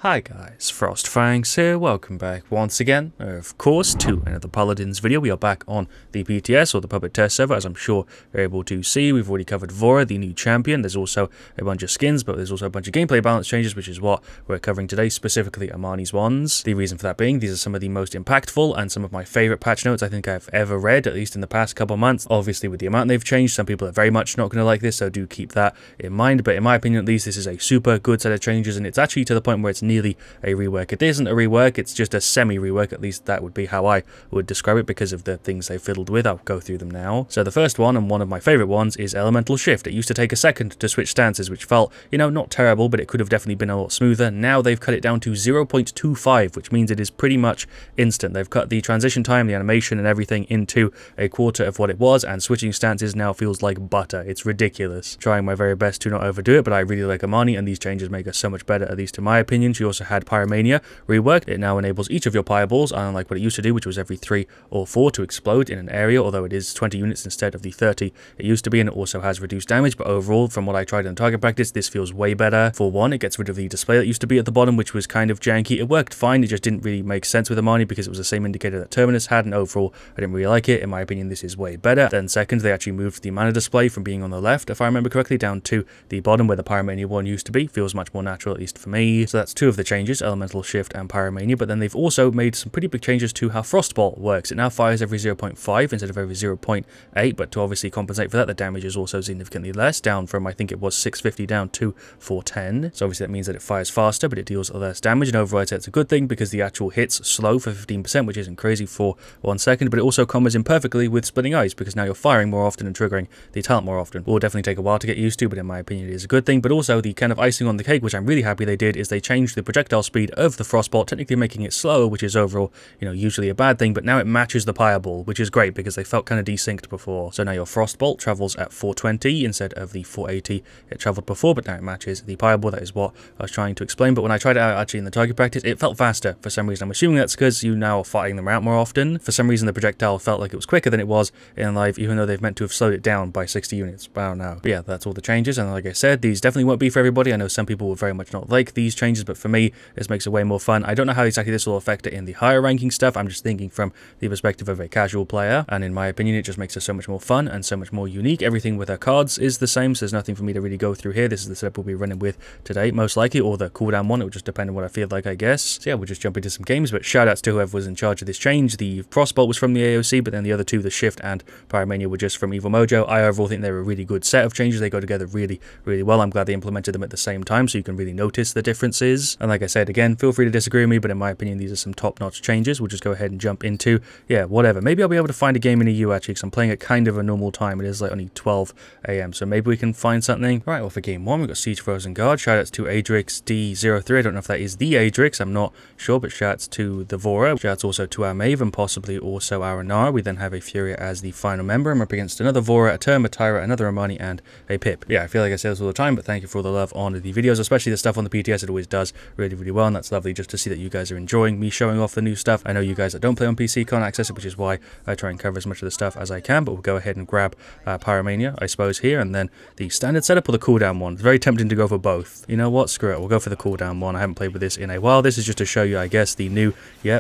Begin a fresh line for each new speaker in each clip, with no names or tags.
Hi guys, FrostFangs here, welcome back once again, of course, to another Paladins video. We are back on the PTS, or the public test server, as I'm sure you're able to see. We've already covered Vora, the new champion. There's also a bunch of skins, but there's also a bunch of gameplay balance changes, which is what we're covering today, specifically Imani's ones. The reason for that being, these are some of the most impactful and some of my favourite patch notes I think I've ever read, at least in the past couple months. Obviously, with the amount they've changed, some people are very much not going to like this, so do keep that in mind. But in my opinion, at least, this is a super good set of changes, and it's actually to the point where it's nearly a rework. It isn't a rework, it's just a semi-rework, at least that would be how I would describe it because of the things they fiddled with. I'll go through them now. So the first one, and one of my favourite ones, is Elemental Shift. It used to take a second to switch stances, which felt, you know, not terrible, but it could have definitely been a lot smoother. Now they've cut it down to 0.25, which means it is pretty much instant. They've cut the transition time, the animation, and everything into a quarter of what it was, and switching stances now feels like butter. It's ridiculous. Trying my very best to not overdo it, but I really like Imani, and these changes make us so much better, at least in my opinion. She also had Pyromania reworked. It now enables each of your fireballs, unlike what it used to do, which was every 3 or 4 to explode in an area, although it is 20 units instead of the 30 it used to be, and it also has reduced damage. But overall, from what I tried in target practice, this feels way better. For one, it gets rid of the display that used to be at the bottom, which was kind of janky. It worked fine, it just didn't really make sense with Imani because it was the same indicator that Terminus had, and overall, I didn't really like it. In my opinion, this is way better. Then second, they actually moved the mana display from being on the left, if I remember correctly, down to the bottom where the Pyromania one used to be. Feels much more natural, at least for me. So that's 2 of the changes, Elemental Shift and Pyromania. But then they've also made some pretty big changes to how Frostbolt works. It now fires every 0.5 instead of every 0.8, but to obviously compensate for that, the damage is also significantly less, down from, I think it was 650 down to 410. So obviously that means that it fires faster, but it deals less damage, and overall I'd say it's a good thing because the actual hits slow for 15%, which isn't crazy for 1 second, but it also combos in perfectly with Splitting Eyes because now you're firing more often and triggering the talent more often. It will definitely take a while to get used to, but in my opinion it is a good thing. But also the kind of icing on the cake, which I'm really happy they did, is they changed the projectile speed of the Frostbolt, technically making it slower, which is overall, you know, usually a bad thing, but now it matches the Pyreball, which is great because they felt kind of desynced before. So now your Frostbolt travels at 420 instead of the 480 it traveled before, but now it matches the Pyreball. That is what I was trying to explain. But when I tried it out actually in the target practice, it felt faster for some reason. I'm assuming that's because you now are fighting them out more often. For some reason, the projectile felt like it was quicker than it was in live, even though they've meant to have slowed it down by 60 units. I don't know. But yeah, that's all the changes, and like I said, these definitely won't be for everybody. I know some people will very much not like these changes, but for me, this makes it way more fun. I don't know how exactly this will affect it in the higher ranking stuff. I'm just thinking from the perspective of a casual player, and in my opinion, it just makes it so much more fun and so much more unique. Everything with her cards is the same, so there's nothing for me to really go through here. This is the setup we'll be running with today, most likely, or the cooldown one. It will just depend on what I feel like, I guess. So yeah, we'll just jump into some games, but shoutouts to whoever was in charge of this change. The Frostbolt was from the AOC, but then the other 2, the Shift and Pyromania, were just from Evil Mojo. I overall think they're a really good set of changes. They go together really, really well. I'm glad they implemented them at the same time, so you can really notice the differences. And like I said, again, feel free to disagree with me, but in my opinion, these are some top-notch changes. We'll just go ahead and jump into, yeah, whatever. Maybe I'll be able to find a game in EU actually, because I'm playing at kind of a normal time. It is like only 12 AM, so maybe we can find something. All right, well, for game 1, we've got Siege Frozen Guard. Shoutouts to Adrix D03. I don't know if that is the Adrix, I'm not sure, but shoutouts to the Vora. Shoutouts also to our Maeve and possibly also our Anara. We then have a Furia as the final member. I'm up against another Vora, a Term, a Tyra, another Imani, and a Pip. Yeah, I feel like I say this all the time, but thank you for all the love on the videos, especially the stuff on the PTS. It always does really, really well, and that's lovely just to see that you guys are enjoying me showing off the new stuff. I know you guys that don't play on PC can't access it, which is why I try and cover as much of the stuff as I can, but we'll go ahead and grab Pyromania, I suppose, here, and then the standard setup or the cooldown one. It's very tempting to go for both. You know what? Screw it. We'll go for the cooldown one. I haven't played with this in a while. This is just to show you, I guess, the new,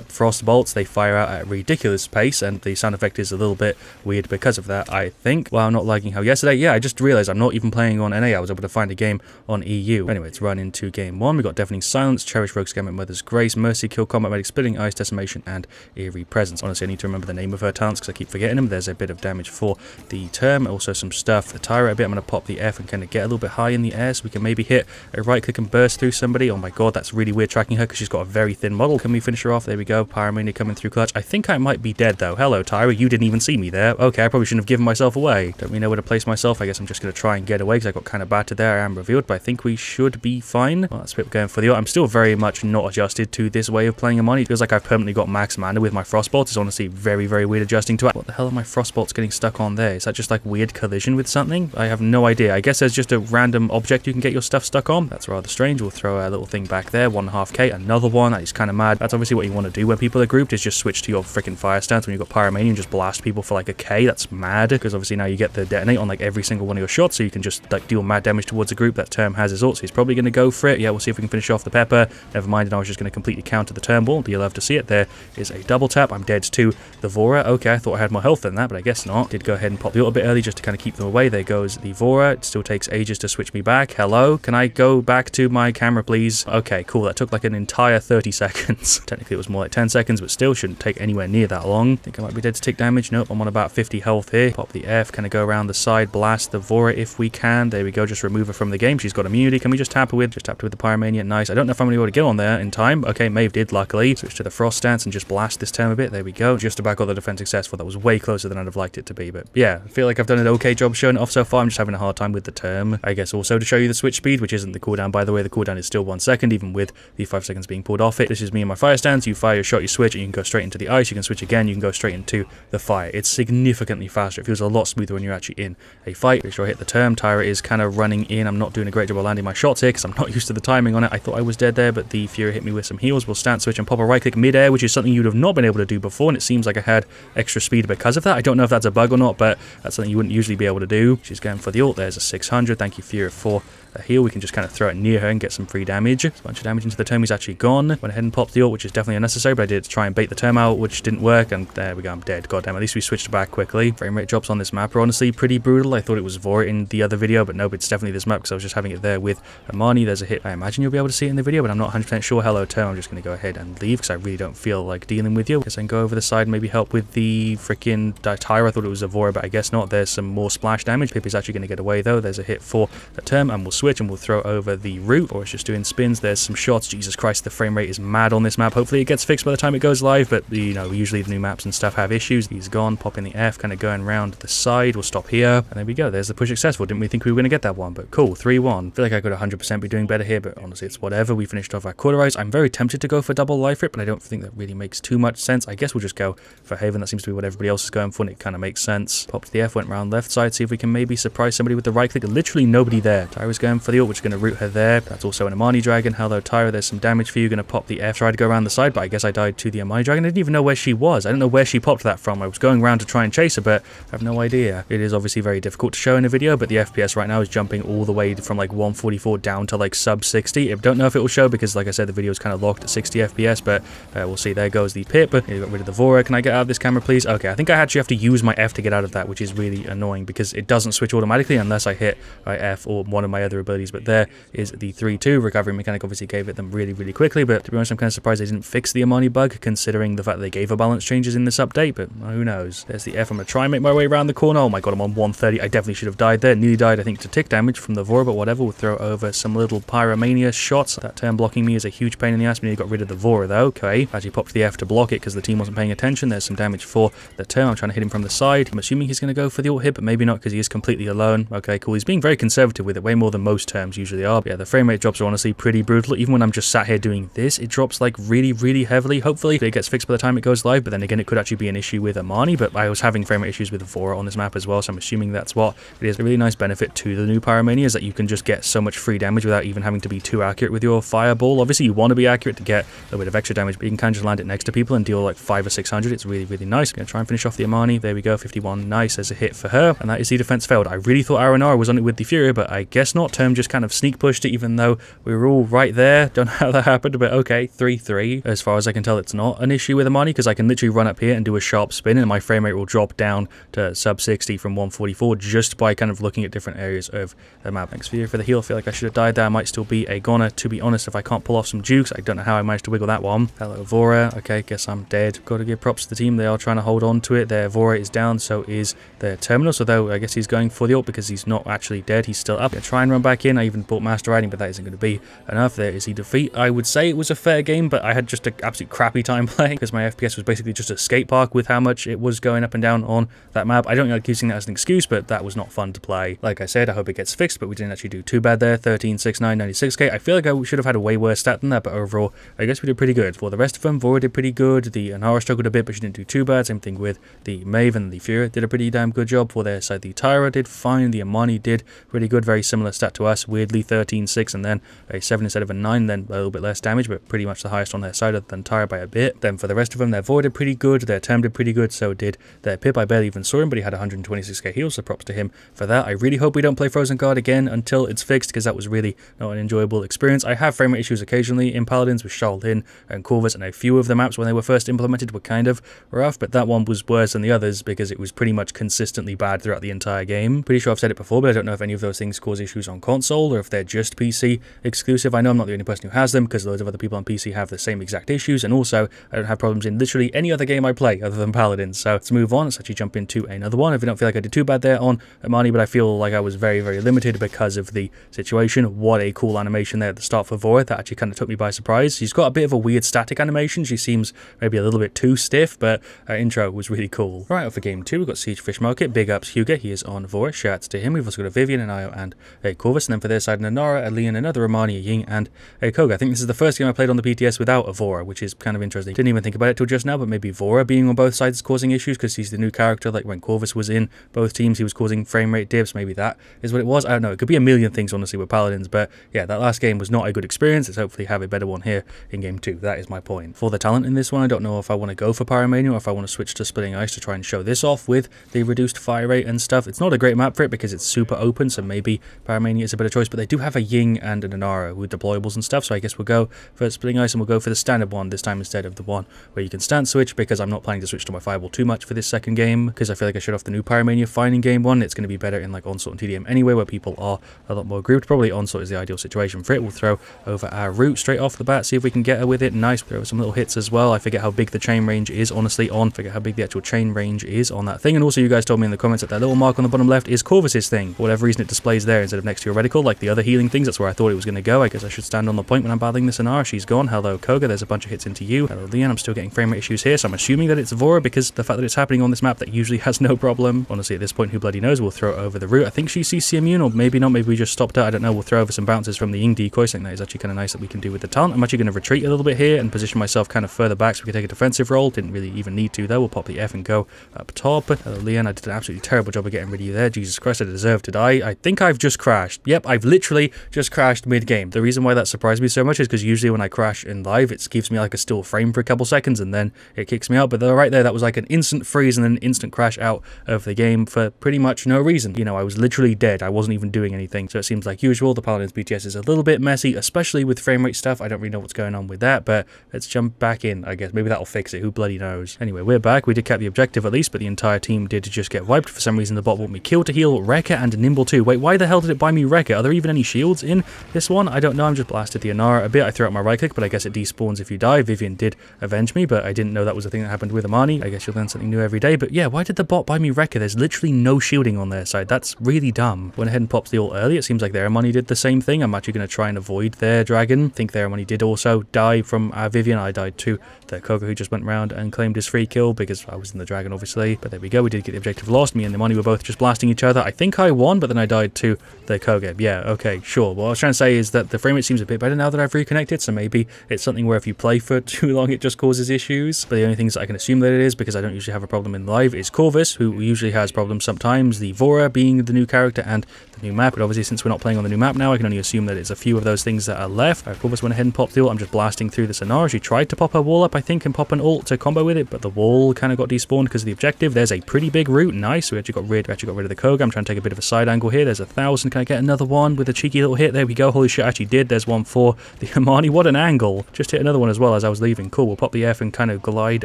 Frost Bolts. They fire out at a ridiculous pace, and the sound effect is a little bit weird because of that, I think. Well, I'm not liking how yesterday, yeah, I just realized I'm not even playing on NA. I was able to find a game on EU. Anyway, let's run into game 1. We've got Deafening Silence, Cherish Rogue Scam, Mother's Grace, Mercy, Kill, Combat Medic, Splitting Eyes, Decimation, and Eerie Presence. Honestly, I need to remember the name of her talents because I keep forgetting them. There's a bit of damage for the Term, also some stuff. The Tyra a bit. I'm going to pop the F and kind of get a little bit high in the air so we can maybe hit a right click and burst through somebody. Oh my god, that's really weird tracking her because she's got a very thin model. Can we finish her off? There we go. Pyromania coming through clutch. I think I might be dead though. Hello, Tyra. You didn't even see me there. Okay, I probably shouldn't have given myself away. Don't really know where to place myself. I guess I'm just going to try and get away because I got kind of battered there. I am revealed, but I think we should be fine. Well, that's a bit going for the... I'm still very much not adjusted to this way of playing Imani. It feels like I've permanently got max mana with my Frostbolt. It's honestly very, very weird adjusting to it. What the hell are my Frostbolts getting stuck on there? Is that just like weird collision with something? I have no idea. I guess there's just a random object you can get your stuff stuck on. That's rather strange. We'll throw a little thing back there. 1.5k. Another one. That is kind of mad. That's obviously what you want to do when people are grouped, is just switch to your freaking fire stance when you've got Pyromania and just blast people for like a K. That's mad, because obviously now you get the detonate on like every single one of your shots, so you can just like deal mad damage towards a group. That Term has his ult, so he's probably going to go for it. Yeah, we'll see if we can finish off the pepper. Never mind, and I was just going to completely counter the turnbull, but you'll have to see it. There is a double tap. I'm dead to the Vora. Okay, I thought I had more health than that, but I guess not. Did go ahead and pop the ult a bit early just to kind of keep them away. There goes the Vora. It still takes ages to switch me back. Hello? Can I go back to my camera, please? Okay, cool. That took like an entire 30 seconds. Technically, it was more like 10 seconds, but still shouldn't take anywhere near that long. Think I might be dead to tick damage. Nope, I'm on about 50 health here. Pop the F, kind of go around the side, blast the Vora if we can. There we go, just remove her from the game. She's got immunity. Can we just tap her with? Just tapped her with the Pyromania. Nice. I don't know if I'm going to be able to get on there in time. Okay, Maeve did, luckily. Switch to the Frost stance and just blast this term a bit. There we go. Just about got the defense successful. That was way closer than I'd have liked it to be, but yeah, I feel like I've done an okay job showing it off so far. I'm just having a hard time with the term. I guess also to show you the switch speed, which isn't the cooldown, by the way. The cooldown is still 1 second, even with the 5 seconds being pulled off it. This is me and my fire stance. You fire your shot, you switch, and you can go straight into the ice. You can switch again, you can go straight into the fire. It's significantly faster. It feels a lot smoother when you're actually in a fight. Make sure I hit the term. Tyra is kind of running in. I'm not doing a great job of landing my shots here because I'm not used to the timing on it. I thought I was dead there, but the Fury hit me with some heals. We'll stance switch and pop a right click mid-air, which is something you'd have not been able to do before, and it seems like I had extra speed because of that. I don't know if that's a bug or not, but that's something you wouldn't usually be able to do. She's going for the ult. There's a 600. Thank you, Fury, for a heal. We can just kind of throw it near her and get some free damage. A bunch of damage into the term. He's actually gone. Went ahead and popped the ult, which is definitely unnecessary, but I did try and bait the term out, which didn't work, and there we go. I'm dead. God damn, at least we switched back quickly. Frame rate drops on this map are honestly pretty brutal. I thought it was Vora in the other video, but nope, it's definitely this map because I was just having it there with Imani. There's a hit. I imagine you'll be able to see it in the video, but I'm not 100% sure. Hello, term. I'm just going to go ahead and leave because I really don't feel like dealing with you. Guess I can go over the side and maybe help with the freaking Tyra. I thought it was a Vora, but I guess not. There's some more splash damage. Pip is actually going to get away though. There's a hit for the term, and we'll switch and we'll throw over the root, or it's just doing spins. There's some shots. Jesus Christ, the frame rate is mad on this map. Hopefully it gets fixed by the time it goes live, but you know, usually the new maps and stuff have issues. He's gone. Popping the F, kind of going around the side. We'll stop here, and there we go. There's the push successful. Didn't we think we were going to get that one, but cool. 3-1. I feel like I could 100% be doing better here, but honestly it's whatever. We finished off our Cauterize. I'm very tempted to go for double life rip, but I don't think that really makes too much sense. I guess we'll just go for Haven. That seems to be what everybody else is going for, and it kind of makes sense. Popped the F, went around left side, see if we can maybe surprise somebody with the right click. Literally nobody there. Tyra's going for the ult, which is going to root her there. That's also an Imani Dragon. Hello, Tyra. There's some damage for you. Going to pop the F. Tried to go around the side, but I guess I died to the Imani Dragon. I didn't even know where she was. I don't know where she popped that from. I was going around to try and chase her, but I have no idea. It is obviously very difficult to show in a video, but the FPS right now is jumping all the way from like 144 down to like sub 60. I don't know if it will show because, like I said, the video is kind of locked at 60 FPS, but we'll see. There goes the Pip. You got rid of the Vora. Can I get out of this camera, please? Okay, I think I actually have to use my F to get out of that, which is really annoying because it doesn't switch automatically unless I hit my F or one of my other abilities. But there is the 3-2. Recovery mechanic obviously gave it them really quickly, but to be honest, I'm kind of surprised they didn't fix the Imani bug considering the fact that they gave her balance changes in this update, but who knows. There's the F. I'm going to try and make my way around the corner. Oh my god, I'm on 130. I definitely should have died there. Nearly died, I think, to tick damage from the Vora, but whatever. We'll throw over some little Pyromania shots. That turn blocking me is a huge pain in the ass. We nearly got rid of the Vora though. Okay, actually popped the F to block it because the team wasn't paying attention. There's some damage for the turn. I'm trying to hit him from the side. I'm assuming he's going to go for the ult hit, but maybe not because he is completely alone. Okay, cool. He's being very conservative with it, way more than most terms usually are. But yeah, the frame rate drops are honestly pretty brutal. Even when I'm just sat here doing this, it drops like really heavily. Hopefully it gets fixed by the time it goes live, but then again, it could actually be an issue with Imani, but I was having frame rate issues with Vora on this map as well, so I'm assuming that's what it is. A really nice benefit to the new Pyromania is that you can just get so much free damage without even having to be too accurate with your fireball. Obviously, you want to be accurate to get a little bit of extra damage, but you can kind of just land it next to people and deal like 500 or 600. It's really nice. I'm going to try and finish off the Imani. There we go, 51. Nice. There's a hit for her, and that is the defense failed. I really thought Aranara was on it with the Fury, but I guess not. Term just kind of sneak pushed it, even though we were all right there. Don't know how that happened, but okay, 3-3. As far as I can tell, it's not an issue with Imani because I can literally run up here and do a sharp spin, and my frame rate will drop down to sub 60 from 144 just by kind of looking at different areas of the map. Thanks for the heal. I feel like I should have died there. I might still be a goner, to be honest, if I can't pull off some jukes. I don't know how I managed to wiggle that one. Hello, Vora. Okay, guess I'm dead. Got to give props to the team. They are trying to hold on to it. Their Vora is down, so is their Terminus, although I guess he's going for the ult because he's not actually dead. He's still up. Gonna try and run back in. I even bought Master Riding, but that isn't going to be enough. There is the defeat. I would say it was a fair game, but I had just an absolute crappy time playing because my FPS was basically just a skate park with how much it was going up and down on that map. I don't like using that as an excuse, but that was not fun to play. Like I said, I hope it gets fixed, but we didn't actually do too bad there. 13, 6, 9, 96k. I feel like I should have had a way worse stat than that, but overall, I guess we did pretty good. For the rest of them, Vora did pretty good. The Anara struggled a bit, but she didn't do too bad. Same thing with the Maeve and the Fury did a pretty damn good job. For their side, the Tyra did fine. The Imani did pretty good. Very similar stat to us. Weirdly, 13, 6, and then a 7 instead of a 9, then a little bit less damage, but pretty much the highest on their side than Tyra by a bit. Then for the rest of them, their Vora did pretty good. Their Term did pretty good. So did their Pip. I barely even saw him, but he had 126k heals, so props to him for that. I really hope we don't play Frozen Guard again until it's fixed, because that was really not an enjoyable experience. I I have frame rate issues occasionally in Paladins with Shaolin and Corvus, and a few of the maps when they were first implemented were kind of rough, but that one was worse than the others because it was pretty much consistently bad throughout the entire game. Pretty sure I've said it before, but I don't know if any of those things cause issues on console or if they're just PC exclusive. I know I'm not the only person who has them because loads of other people on PC have the same exact issues, and also I don't have problems in literally any other game I play other than Paladins. So let's move on. Let's actually jump into another one. If I don't feel like I did too bad there on Imani, but I feel like I was very, very limited because of the situation. What a cool animation there at the start for Vora. That actually kind of took me by surprise. She's got a bit of a weird static animation. She seems maybe a little bit too stiff, but her intro was really cool. Right, off for game 2, we've got Siege Fish Market. Big ups Hugo. He is on Vora. Shouts to him. We've also got a Vivian, an Io, and a Corvus. And then for their side, an Anara, a Leon, another Imani, a Ying, and a Koga. I think this is the first game I played on the PTS without a Vora, which is kind of interesting. Didn't even think about it till just now, but maybe Vora being on both sides is causing issues because he's the new character. Like when Corvus was in both teams, he was causing frame rate dips. Maybe that is what it was. I don't know. It could be a million things, honestly, with Paladins, but yeah, that last game was not a good experience. Let's hopefully have a better one here in game 2. That is my point. For the talent in this one, I don't know if I want to go for Pyromania or if I want to switch to Splitting Ice to try and show this off with the reduced fire rate and stuff. It's not a great map for it because it's super open, so maybe Pyromania is a better choice, but they do have a Ying and an Anara with deployables and stuff, so I guess we'll go for Splitting Ice and we'll go for the standard one this time instead of the one where you can stance switch, because I'm not planning to switch to my Fireball too much for this second game because I feel like I showed off the new Pyromania fine in game 1. It's going to be better in like Onslaught and TDM anyway, where people are a lot more grouped. Probably Onslaught is the ideal situation for it. We'll throw over our root straight off the bat, see if we can get her with it. Nice, throw some little hits as well. I forget how big the chain range is, honestly, forget how big the actual chain range is on that thing. And also you guys told me in the comments that that little mark on the bottom left is Corvus's thing. For whatever reason it displays there instead of next to your reticle like the other healing things. That's where I thought it was going to go. I guess I should stand on the point when I'm battling this Anara. She's gone. Hello Koga, there's a bunch of hits into you. Hello Leon, I'm still getting frame rate issues here, so I'm assuming that it's Vora because the fact that it's happening on this map that usually has no problem. Honestly, at this point, who bloody knows? We'll throw over the root. I think she's CC immune, or maybe not, maybe we just stopped her. I don't know. We'll throw over some bounces from the Ying decoy. I think that is actually kind of nice that we can do with the talent. I'm actually going to retreat a little bit here and position myself kind of further back so we can take a defensive role. Didn't really even need to though. We'll pop the F and go up top. Hello Leon, I did an absolutely terrible job of getting rid of you there. Jesus Christ, I deserve to die. I think I've just crashed. Yep, I've literally just crashed mid-game. The reason why that surprised me so much is because usually when I crash in live, it gives me like a still frame for a couple seconds and then it kicks me out. But right there, that was like an instant freeze and then an instant crash out of the game for pretty much no reason. You know, I was literally dead. I wasn't even doing anything. So it seems like usual. The Paladins PTS is a little bit messy, especially with frame rate stuff. I don't really know what's going on with that, but let's jump back in, I guess. Maybe that'll fix it. Who bloody knows? Anyway, we're back. We did cap the objective at least, but the entire team did just get wiped. For some reason, the bot bought me Kill to Heal, Wrecker, and Nimble too. Wait, why the hell did it buy me Wrecker? Are there even any shields in this one? I don't know. I'm just blasted the Anara a bit. I threw out my right click, but I guess it despawns if you die. Vivian did avenge me, but I didn't know that was a thing that happened with Imani. I guess you'll learn something new every day. But yeah, why did the bot buy me Wrecker? There's literally no shielding on their side. That's really dumb. Went ahead and popped the ult early. It seems like their Imani did the same thing. I'm actually going to try and avoid their dragon. I think their Imani did also die from our Vivian. I died too. The Koga who just went around and claimed his free kill because I was in the dragon, obviously. But there we go. We did get the objective lost. Me and the Imani were both just blasting each other. I think I won, but then I died to the Koga. Yeah, okay, sure. What I was trying to say is that the frame rate seems a bit better now that I've reconnected, so maybe it's something where if you play for too long, it just causes issues. But the only things that I can assume that it is, because I don't usually have a problem in live, is Corvus, who usually has problems sometimes, the Vora being the new character, and the new map. But obviously, since we're not playing on the new map now, I can only assume that it's a few of those things that are left. Corvus went ahead and popped the ult. I'm just blasting through the Anara. She tried to pop her wall up, I think, and pop an ult to combo with it, but the wall kind of got despawned because of the objective. There's a pretty big root. Nice. We actually got rid of the Koga. I'm trying to take a bit of a side angle here. There's 1,000. Can I get another one with a cheeky little hit? There we go. Holy shit, I actually did. There's one for the Imani. What an angle. Just hit another one as well as I was leaving. Cool. We'll pop the F and kind of glide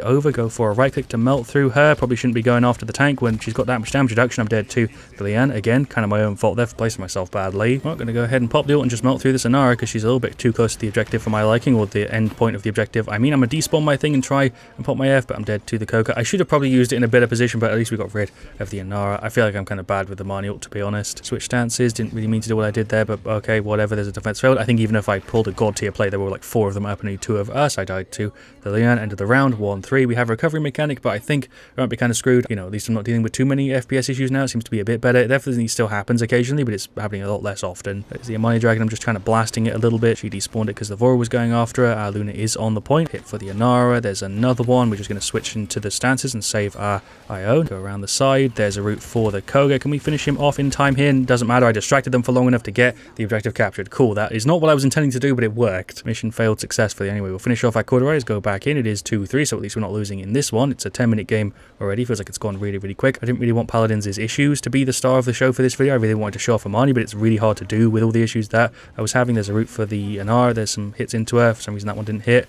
over. Go for a right click to melt through her. Probably shouldn't be going after the tank when she's got that much damage reduction. I'm dead to Leanne. Again, kind of my own fault there for placing myself badly. I'm going to go ahead and pop the ult and just melt through the Anara because she's a little bit too close to the objective for my liking, or the end point of the objective. I mean, I'm going to despawn my thing and try and pop my F, but I'm dead to the Koga. I should have probably used it in a better position, but at least we got rid of the Anara. I feel like I'm kind of bad with the Imani ult, to be honest. Switch stances. Didn't really mean to do what I did there, but okay, whatever. There's a defense failed. I think even if I pulled a god tier play, there were like 4 of them up and only 2 of us. I died to the Leon. End of the round, 1-3. We have a recovery mechanic, but I think I might be kind of screwed. You know, at least I'm not dealing with too many FPS issues now. It seems to be a bit better. It definitely still happens occasionally, but it's happening a lot less often. There's the Imani dragon. I'm just kind of blasting it a little bit. She despawned it because the Vora was going after her. Our Luna is on the point. Hit for the Anara. There's another one. We're just going to switch into the stances and save our IO. Go around the side. There's a route for the Koga. Can we finish him off in time here? Doesn't matter. I distracted them for long enough to get the objective captured. Cool. That is not what I was intending to do, but it worked. Mission failed successfully. Anyway, we'll finish off our Hi-Rez, go back in. It is 2-3, so at least we're not losing in this one. It's a 10-minute game already. Feels like it's gone really, really quick. I didn't really want Paladins' issues to be the star of the show for this video. I really wanted to show off Imani, but it's really hard to do with all the issues that I was having. There's a route for the Anar. There's some hits into her. For some reason, that one didn't hit.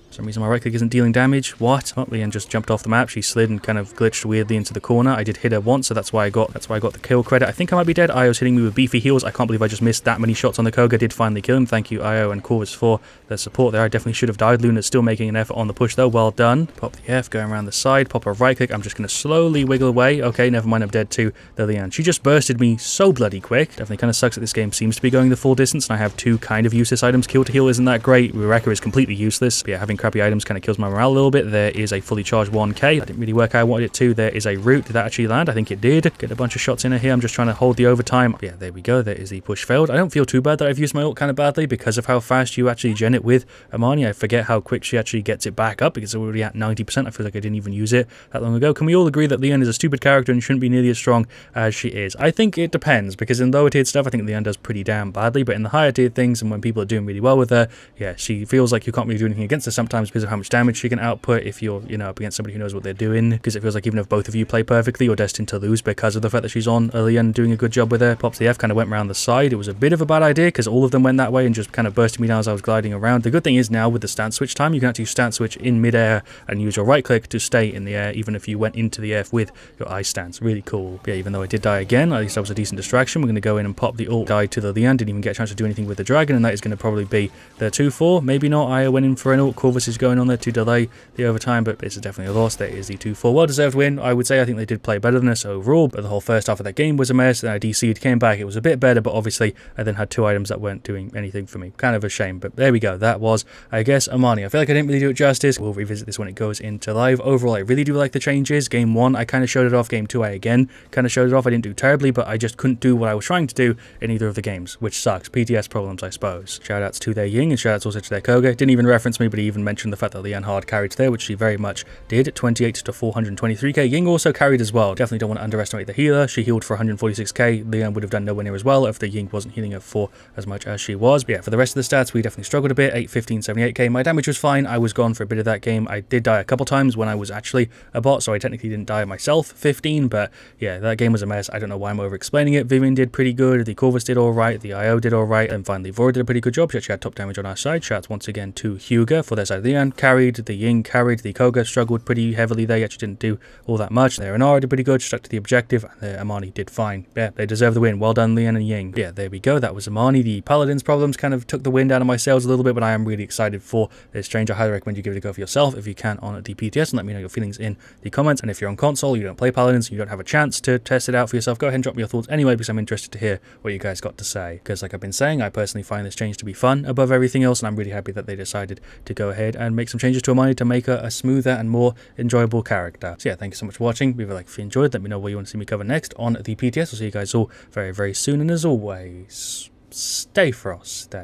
For some reason my right click isn't dealing damage. What? Oh, Leanne just jumped off the map. She slid and kind of glitched weirdly into the corner. I did hit her once, so that's why I got the kill credit. I think I might be dead. Io's hitting me with beefy heals. I can't believe I just missed that many shots on the Koga. Did finally kill him. Thank you, Io and Corvus, for their support there. I definitely should have died. Luna's still making an effort on the push though. Well done. Pop the F, going around the side. Pop a right click. I'm just going to slowly wiggle away. Okay, never mind. I'm dead too. The Leanne. She just bursted me so bloody quick. Definitely kind of sucks that this game seems to be going the full distance and I have two kind of useless items. Kill to heal isn't that great. Rework is completely useless. But yeah, having crappy items kind of kills my morale a little bit. There is a fully charged 1k. That didn't really work how I wanted it to. There is a route. Did that actually land? I think it did. Get a bunch of shots in her here. I'm just trying to hold the overtime. Yeah, there we go. There is the push failed. I don't feel too bad that I've used my ult kind of badly because of how fast you actually gen it with Imani. I forget how quick she actually gets it back up because it's already at 90%. I feel like I didn't even use it that long ago. Can we all agree that Leanne is a stupid character and shouldn't be nearly as strong as she is? I think it depends because in lower tiered stuff, I think Leanne does pretty damn badly, but in the higher tiered things and when people are doing really well with her, yeah, she feels like you can't really do anything against her sometimes because of how much damage she can output if you're, you know, up against somebody who knows what they're doing, because it feels like even if both of you play perfectly, you're destined to lose because of the fact that she's on early and doing a good job with her. Pops the F kind of went around the side. It was a bit of a bad idea because all of them went that way and just kind of bursted me down as I was gliding around. The good thing is now with the stance switch time, you can actually stance switch in midair and use your right click to stay in the air even if you went into the air with your I stance. Really cool. But yeah, even though I did die again, at least that was a decent distraction. We're going to go in and pop the ult. Died to the Leanne, didn't even get a chance to do anything with the dragon, and that is going to probably be the 2-4. Maybe not. Io went in for an ult. Corvus is going on there to delay the overtime, but it's definitely a loss. There is the 2-4. Well-deserved win, I would say. I think they did play better than us overall, but the whole first half of that game was a mess. Then I DC'd, came back, it was a bit better, but obviously I then had two items that weren't doing anything for me. Kind of a shame, but there we go. That was, I guess, Imani. I feel like I didn't really do it justice. We'll revisit this when it goes into live. Overall, I really do like the changes. Game 1, I kind of showed it off. Game 2, I again kind of showed it off. I didn't do terribly, but I just couldn't do what I was trying to do in either of the games, which sucks. PTS problems, I suppose. Shoutouts to their Ying, and shoutouts also to their Koga. Didn't even reference me, but he even mentioned the fact that Leanne hard carried there, which she very much did. 28 to 423k. Ying also carried as well. Definitely don't want to underestimate the healer. She healed for 146k. Leanne would have done nowhere near as well if the Ying wasn't healing her for as much as she was. But yeah, for the rest of the stats, we definitely struggled a bit. 8, 15, 78k. My damage was fine. I was gone for a bit of that game. I did die a couple times when I was actually a bot, so I technically didn't die myself. 15, but yeah, that game was a mess. I don't know why I'm over explaining it. Vivian did pretty good. The Corvus did alright. The IO did alright. And finally, Vora did a pretty good job. She actually had top damage on our side. Shouts once again to Hugo for their side. Leanne carried. The Ying carried. The Koga struggled pretty heavily there. He actually didn't do all that much. Their Inara did pretty good. Stuck to the objective. And the Imani did fine. Yeah, they deserve the win. Well done, Leanne and Ying. Yeah, there we go. That was Imani. The Paladins problems kind of took the wind out of my sails a little bit, but I am really excited for this change. I highly recommend you give it a go for yourself if you can on the PTS, and let me know your feelings in the comments. And if you're on console, you don't play Paladins, you don't have a chance to test it out for yourself, go ahead and drop me your thoughts anyway, because I'm interested to hear what you guys got to say. Because like I've been saying, I personally find this change to be fun above everything else, and I'm really happy that they decided to go ahead and make some changes to Imani to make her a smoother and more enjoyable character. So yeah, thank you so much for watching. Leave a like if you enjoyed. Let me know what you want to see me cover next on the PTS. I'll see you guys all very, very soon, and as always, stay frosty.